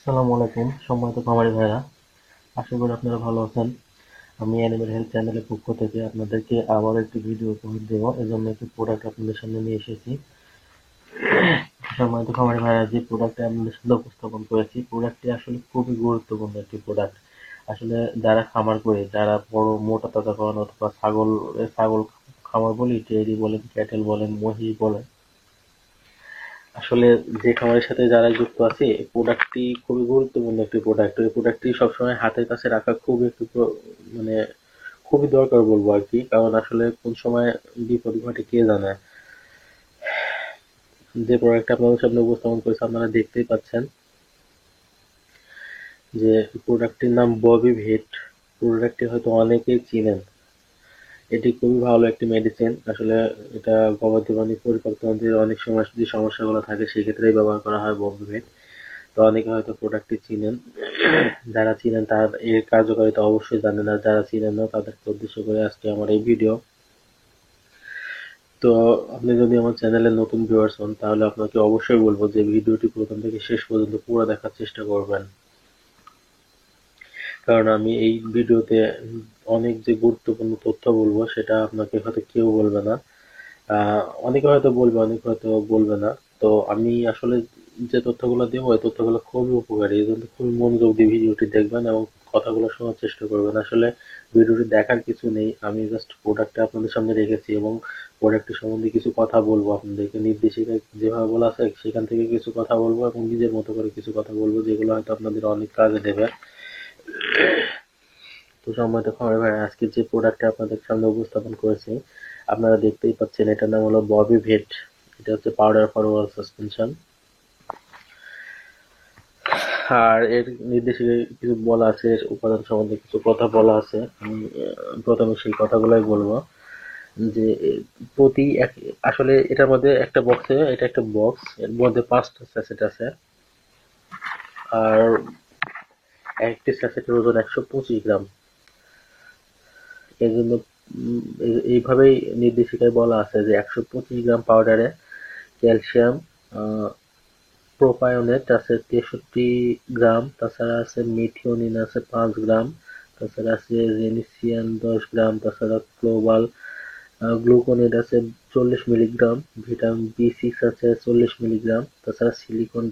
আসসালামু আলাইকুম সম্মানিত খামারি ভাইরা, আশা করি আপনারা ভালো আছেন। আমি অ্যানিমেল হেলথ চ্যানেলের পক্ষ থেকে আপনাদেরকে আবার একটি ভিডিও উপহার দেব, এজন্য একটি প্রোডাক্ট আপনাদের সামনে নিয়ে এসেছি। সম্মানিত খামারি ভাইরা, যে প্রোডাক্টটি আপনাদের সামনে উপস্থাপন করেছি, প্রোডাক্টটি আসলে খুবই গুরুত্বপূর্ণ একটি প্রোডাক্ট। আসলে যারা খামার করে, যারা বড় মোটা তাজা করেন অথবা ছাগল খামার বলি, ডেয়ারি বলেন, ক্যাটেল বলেন, মহিষ বলেন, আসলে যে খামারের সাথে যারা যুক্ত আছে, এই প্রোডাক্টটি খুবই গুরুত্বপূর্ণ একটি প্রোডাক্ট। এই প্রোডাক্টটি সবসময় হাতের কাছে রাখা খুবই একটু মানে খুবই দরকার বলবো আর কি, কারণ আসলে কোন সময় বিপদ ঘটে কে জানে। যে প্রোডাক্ট আপনাদের সামনে উপস্থাপন করেছে আপনারা দেখতেই পাচ্ছেন যে প্রোডাক্টটির নাম ববি ভিট। প্রোডাক্টটি হয়তো অনেকেই চিনেন। এটি খুবই ভালো একটি মেডিসিন। আসলে এটা গবাদি প্রাণী পরিপাকতন্ত্রের অনেক সময় যে সমস্যাগুলো থাকে সেক্ষেত্রেই ব্যবহার করা হয় ববি ভিট। তো অনেকে হয়তো প্রোডাক্টটি চিনেন। যারা চিনেন তার এর কার্যকারিতা অবশ্যই জানেন, আর যারা চিনেন না তাদেরকে উদ্দেশ্য করে আজকে আমার এই ভিডিও। তো আপনি যদি আমার চ্যানেলে নতুন ভিউয়ার্স হন তাহলে আপনাকে অবশ্যই বলবো যে ভিডিওটি প্রথম থেকে শেষ পর্যন্ত পুরো দেখার চেষ্টা করবেন, কারণ আমি এই ভিডিওতে অনেক যে গুরুত্বপূর্ণ তথ্য বলবো সেটা আপনাকে হয়তো কেউ বলবে না। অনেকে হয়তো বলবে, অনেকে হয়তো বলবে না। তো আমি আসলে যে তথ্যগুলো দেবো এই তথ্যগুলো খুবই উপকারী, এই জন্য খুবই মনোযোগ দিয়ে ভিডিওটি দেখবেন এবং কথাগুলো শোনার চেষ্টা করবেন। আসলে ভিডিওটি দেখার কিছু নেই, আমি জাস্ট প্রোডাক্টটা আপনাদের সামনে রেখেছি এবং প্রোডাক্টের সম্বন্ধে কিছু কথা বলবো আপনাদেরকে। নির্দেশিকা যেভাবে বলা আছে সেখান থেকে কিছু কথা বলবো এবং নিজের মতো করে কিছু কথা বলবো যেগুলো হয়তো আপনাদের অনেক কাজে দেবে। তো সম্মানিত খামারি ভাই, আজকে যে প্রোডাক্টটা আপনাদের সামনে উপস্থাপন করেছি আপনারা দেখতেই পাচ্ছেন, এটার নাম হলো ববি ভেট। এটা হচ্ছে পাউডার ফর ওরাল সাসপেনশন। আর এর নির্দেশিকায় কিছু বলা আছে, এর উপাদান সম্বন্ধে কিছু কথা বলা আছে। আমি প্রথমে সেই কথাগুলোই বলবো যে প্রতি এক, আসলে এটার মধ্যে একটা বক্সে, এটা একটা বক্স, এর মধ্যে 5টা স্যাচেট আছে। আর একটি স্যাচেটের ওজন 125 গ্রাম। এই জন্য এইভাবেই নির্দেশিকায় বলা আছে যে 125 গ্রাম পাউডারে ক্যালসিয়াম প্রোপায়োনেট আছে 63 গ্রাম, তাছাড়া আছে মিথিওনিন আছে 5 গ্রাম, তাছাড়া আছে জেনিসিয়ান 10 গ্রাম, তাছাড়া গ্লোবাল গ্লুকোনেট আছে 40 মিলিগ্রাম, ভিটামিন বি6 আছে 40 মিলিগ্রাম, তাছাড়া সিলিকন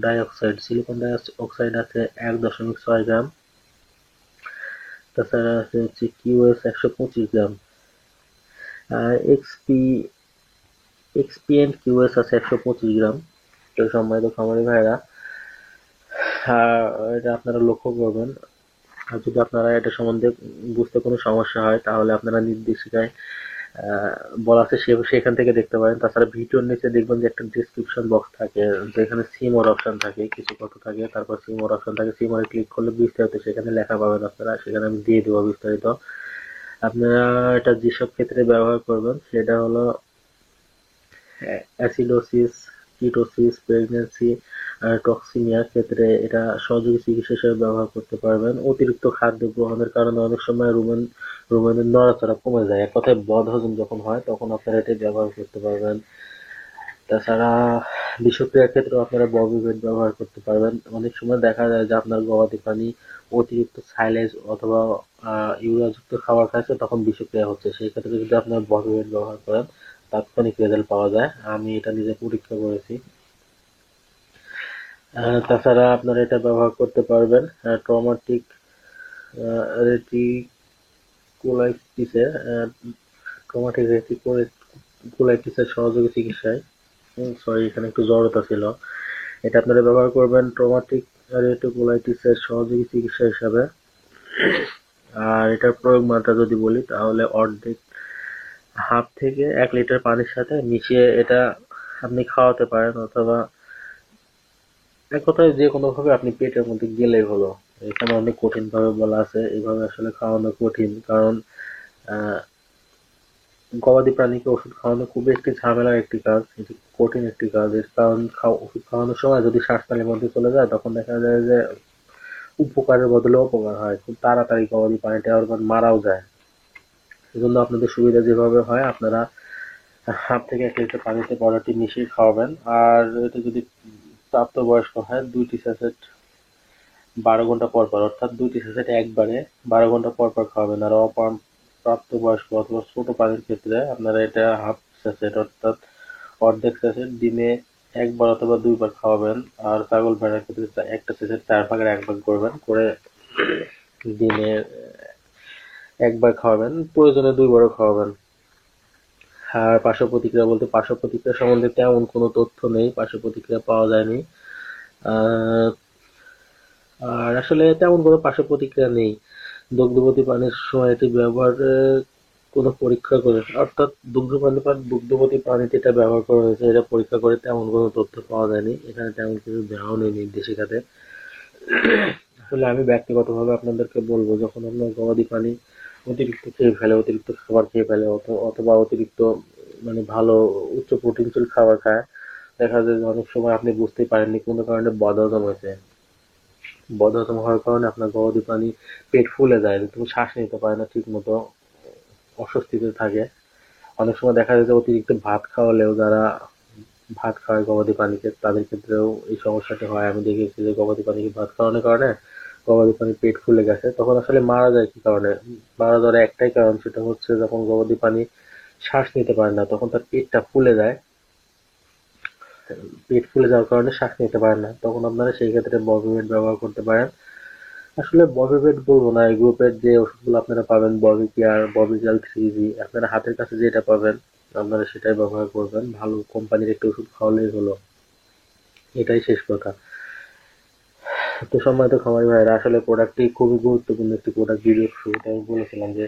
ডাইঅক্সাইড আছে 1.6 গ্রাম, তাছাড়া আছে হচ্ছে কিউএস 125 গ্রাম, আর এক্সপিএন কিউএস আছে 125 গ্রাম। তো সম্মানিত খামারি ভাইরা, এটা আপনারা লক্ষ্য করবেন। আর যদি আপনারা এটা সম্বন্ধে বুঝতে কোনো সমস্যা হয় তাহলে আপনারা নির্দেশিকায় বলা আছে সেখান থেকে দেখতে পারেন। তাছাড়া ভিডিওর নিচে দেখবেন যে একটা ডিসক্রিপশন বক্স থাকে, যেখানে সিমোর অপশন থাকে, কিছু কথা থাকে, তারপর সিমোর অপশন থাকে। সিমোরে ক্লিক করলে বিস্তারিত সেখানে লেখা পাবেন আপনারা, সেখানে আমি দিয়ে দেবো বিস্তারিত। আপনারা এটা যেসব ক্ষেত্রে ব্যবহার করবেন সেটা হলো অ্যাসিডোসিস, কিটোসিস, প্রেগন্যান্সি, টক্সিমিয়ার ক্ষেত্রে এটা সহযোগী চিকিৎসা হিসেবে ব্যবহার করতে পারবেন। অতিরিক্ত খাদ্য গ্রহণের কারণে অনেক সময় রুমেনের নড়াচড়া কমে যায়, এক কথায় বদহজম যখন হয় তখন আপনারা এটি ব্যবহার করতে পারবেন। তাছাড়া বিষক্রিয়ার ক্ষেত্রেও আপনারা ববিভেট ব্যবহার করতে পারবেন। অনেক সময় দেখা যায় যে আপনার গবাদি প্রাণী অতিরিক্ত সাইলেজ অথবা ইউরিয়াযুক্ত খাবার খাচ্ছে, তখন বিষক্রিয়া হচ্ছে। সেই ক্ষেত্রে যদি আপনার ববিভেট ব্যবহার করেন তাৎক্ষণিক রেজাল্ট পাওয়া যায়। আমি এটা নিজে পরীক্ষা করেছি। তাছাড়া আপনারা এটা ব্যবহার করতে পারবেন ট্রমাটিক রেটিকুলাইটিসের ট্রমাটিক রেটিকুলাইটিসের সহযোগী চিকিৎসায়। সরি, এখানে একটু জড়তা ছিল। এটা আপনারা ব্যবহার করবেন ট্রমাটিক রেটিকুলাইটিসের সহযোগী চিকিৎসা হিসাবে। আর এটার প্রয়োগ মাত্রা যদি বলি তাহলে অর্ধেক, হাফ থেকে 1 লিটার পানির সাথে মিশিয়ে এটা আপনি খাওয়াতে পারেন, অথবা এক কথায় যে কোনো ভাবে আপনি পেটের মধ্যে গেলেই হলো। এখানে অনেক কঠিন ভাবে বলা আছে, এইভাবে আসলে খাওয়ানো কঠিন, কারণ আহ গবাদি প্রাণীকে ওষুধ খাওয়ানো খুবই একটি ঝামেলার একটি কাজ, এটি কঠিন একটি কাজ। এর কারণ ওষুধ খাওয়ানোর সময় যদি শ্বাসনালীর মধ্যে চলে যায় তখন দেখা যায় যে উপকারের বদলে অপকার হয়, খুব তাড়াতাড়ি গবাদি প্রাণীটা আবার মারাও যায়। সেজন্য আপনাদের সুবিধা যেভাবে হয় আপনারা হাফ থেকে 1 লিটার পানিতে পাউডারটি মিশিয়ে খাওয়াবেন। আর এটা যদি প্রাপ্তবয়স্ক হয় 2টি স্যাচেট 12 ঘন্টা পর পর, অর্থাৎ 2টি স্যাচেট একবারে 12 ঘন্টা পর পর খাওয়াবেন। আর প্রাপ্তবয়স্ক অথবা ছোট প্রাণীর ক্ষেত্রে আপনারা এটা হাফ স্যাচেট অর্থাৎ অর্ধেক স্যাচেট দিনে একবার অথবা 2বার খাওয়াবেন। আর ছাগল ভেড়ার ক্ষেত্রে একটা স্যাচেট 4 ভাগের 1 ভাগ করবেন, করে দিনে একবার খাওয়াবেন, প্রয়োজনে 2বারও খাওয়াবেন। আর পার্শ্ব প্রতিক্রিয়া বলতে পার্শ্ব প্রতিক্রিয়া সম্বন্ধে তেমন কোনো তথ্য নেই, পার্শ্ব প্রতিক্রিয়া পাওয়া যায়নি। আর আসলে তেমন কোনো পার্শ্ব প্রতিক্রিয়া নেই। দুগ্ধবতী প্রাণীর সময় এটি ব্যবহারে কোনো পরীক্ষা করে, অর্থাৎ দুগ্ধবতী প্রাণীতে এটা ব্যবহার করা হয়েছে, এটা পরীক্ষা করে তেমন কোনো তথ্য পাওয়া যায়নি, এখানে তেমন কিছু দেওয়াও নেই নির্দেশিকাতে। আসলে আমি ব্যক্তিগতভাবে আপনাদেরকে বলবো, যখন আপনার গবাদি প্রাণী অতিরিক্ত খেয়ে ফেলে, অতিরিক্ত খাবার খেয়ে ফেলে, অথবা অতিরিক্ত মানে ভালো উচ্চ প্রোটিনশীল খাবার খায়, দেখা যায় যে অনেক সময় আপনি বুঝতেই পারেননি কোনো কারণে বদহজম হয়েছে। বদহজম হওয়ার কারণে আপনার গবাদি প্রাণী পেট ফুলে যায়, তুমি শ্বাস নিতে পারে না ঠিক মতো, অস্বস্তিতে থাকে। অনেক সময় দেখা যায় যে অতিরিক্ত ভাত খাওয়ালেও, যারা ভাত খাওয়ায় গবাদি প্রাণীকে, তাদের ক্ষেত্রেও এই সমস্যাটা হয়। আমি দেখেছি যে গবাদি প্রাণীকে ভাত খাওয়ানোর কারণে গবাদি প্রাণীর পেট ফুলে গেছে, তখন আসলে মারা যায়। কি কারণে মারা যাওয়ার একটাই কারণ, সেটা হচ্ছে যখন গবাদি প্রাণী শ্বাস নিতে পারে না, তখন তার পেটটা ফুলে যায়। পেট ফুলে যাওয়ার কারণে শ্বাস নিতে পারে না, তখন আপনারা সেই ক্ষেত্রে বরফিমেট ব্যবহার করতে পারেন। আসলে বরফিমেট বলবো না, এই গ্রুপের যে ওষুধগুলো আপনারা পাবেন, ববিকেয়ার, ববিজাল 3G, আপনারা হাতের কাছে যেটা পাবেন আপনারা সেটাই ব্যবহার করবেন। ভালো কোম্পানির একটা ওষুধ খাওয়ালেই হলো, এটাই শেষ কথা। তো সম্মানিত খামারি ভাইরা, আসলে প্রোডাক্টটি খুবই গুরুত্বপূর্ণ একটি প্রোডাক্ট। ভিডিওর শুরুতে আমি বলেছিলাম যে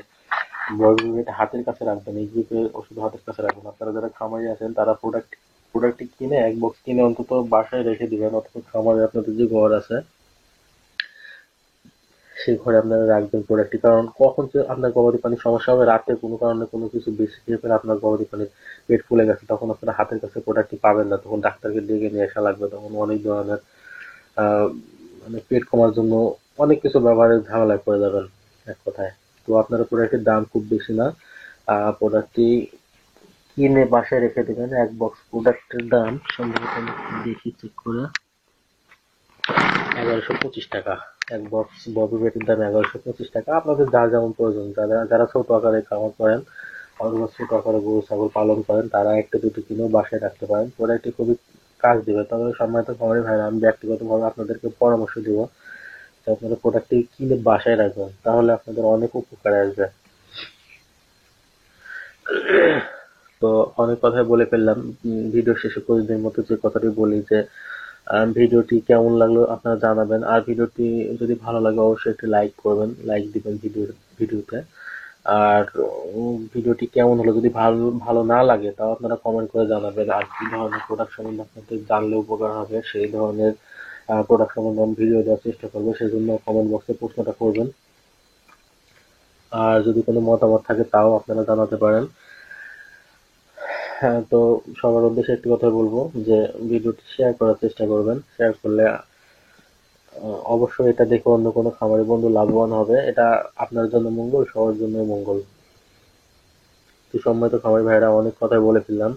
বরফিমেট হাতের কাছে রাখবেন, এই গ্রুপের ওষুধ হাতের কাছে রাখবেন। আপনারা যারা খামারি আছেন তারা প্রোডাক্টটি কিনে, এক বক্স কিনে অন্তত বাসায় রেখে দিবেন, অথবা খামারে আপনাদের যে ঘর আছে সেই ঘরে আপনারা রাখবেন প্রোডাক্টটি। কারণ কখন যে আপনার গবাদি পানির সমস্যা হবে, রাতে কোনো কারণে কোনো কিছু বেশি খেয়ে ফেলে আপনার গবাদি পানির পেট ফুলে গেছে, তখন আপনারা হাতের কাছে প্রোডাক্টটি পাবেন না, তখন ডাক্তারকে ডেকে নিয়ে আসা লাগবে, তখন অনেক ধরনের মানে পেট কমার জন্য অনেক কিছু ব্যবহারের ঝামেলায় পড়ে যাবেন এক কথায়। তো আপনারা প্রোডাক্টের দাম খুব বেশি না, প্রোডাক্টটি কিনে বাসায় রেখে দেবেন। এক বক্স প্রোডাক্টের দাম সম্ভবত আমি দেখি চেক করে 1125 টাকা। এক বক্স ববিবেটের দাম 1125 টাকা। আপনাদের যার যেমন প্রয়োজন, যারা ছোট আকারে খামার করেন অথবা ছোট আকারে গরু ছাগল পালন করেন, তারা একটা দুটো কিনেও বাসায় রাখতে পারেন, প্রোডাক্টটি খুবই কাজ দেবে। তবে সম্মানিত খামারি ভাইরা, আমি ব্যক্তিগতভাবে আপনাদেরকে পরামর্শ দিব যে আপনারা প্রোডাক্টটি কিনে বাসায় রাখবেন, তাহলে আপনাদের অনেক উপকারে আসবে। তো অনেক কথাই বলে ফেললাম, ভিডিও শেষে প্রতিদিনের মতো যে কথাটি বলি যে ভিডিওটি কেমন লাগলো আপনারা জানাবেন। আর ভিডিওটি যদি ভালো লাগে অবশ্যই একটি লাইক করবেন, লাইক দিবেন ভিডিওতে। আর ভিডিওটি কেমন হলো, যদি ভালো ভালো না লাগে তাও আপনারা কমেন্ট করে জানাবেন। আর কি ধরনের প্রোডাক্ট সম্বন্ধে আপনাদের জানলে উপকার হবে, সেই ধরনের প্রোডাক্ট সম্বন্ধে আমি ভিডিও দেওয়ার চেষ্টা করবো, সেজন্য কমেন্ট বক্সে প্রশ্নটা করবেন। আর যদি কোনো মতামত থাকে তাও আপনারা জানাতে পারেন। হ্যাঁ, তো সবার উদ্দেশ্যে একটি কথা বলবো যে ভিডিওটি শেয়ার করার চেষ্টা করবেন। শেয়ার করলে অবশ্যই এটা দেখে অন্য কোনো খামারি বন্ধু লাভবান হবে, এটা আপনার জন্য মঙ্গল, সবার জন্যই মঙ্গল। তো সম্মানিত খামারি ভাইরা, অনেক কথাই বলে ফেললাম।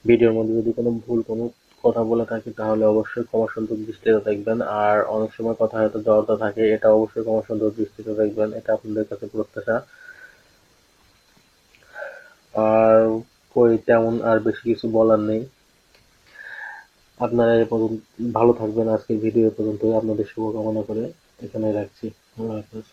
ভিডিওর মধ্যে যদি কোনো কথা বলে থাকি তাহলে অবশ্যই ক্ষমা সুন্দর দৃষ্টিতে দেখবেন। আর অনেক সময় কথা হয়তো জড়তা থাকে, এটা অবশ্যই ক্ষমা সুন্দর দৃষ্টিতে দেখবেন, এটা আপনাদের কাছে প্রত্যাশা। আর তেমন আর বেশি কিছু বলার নেই। আপনারা এ পর্যন্ত ভালো থাকবেন। আজকের ভিডিও এ পর্যন্তই, আপনাদের শুভকামনা করে এখানে রাখছি। আল্লাহ হাফেজ।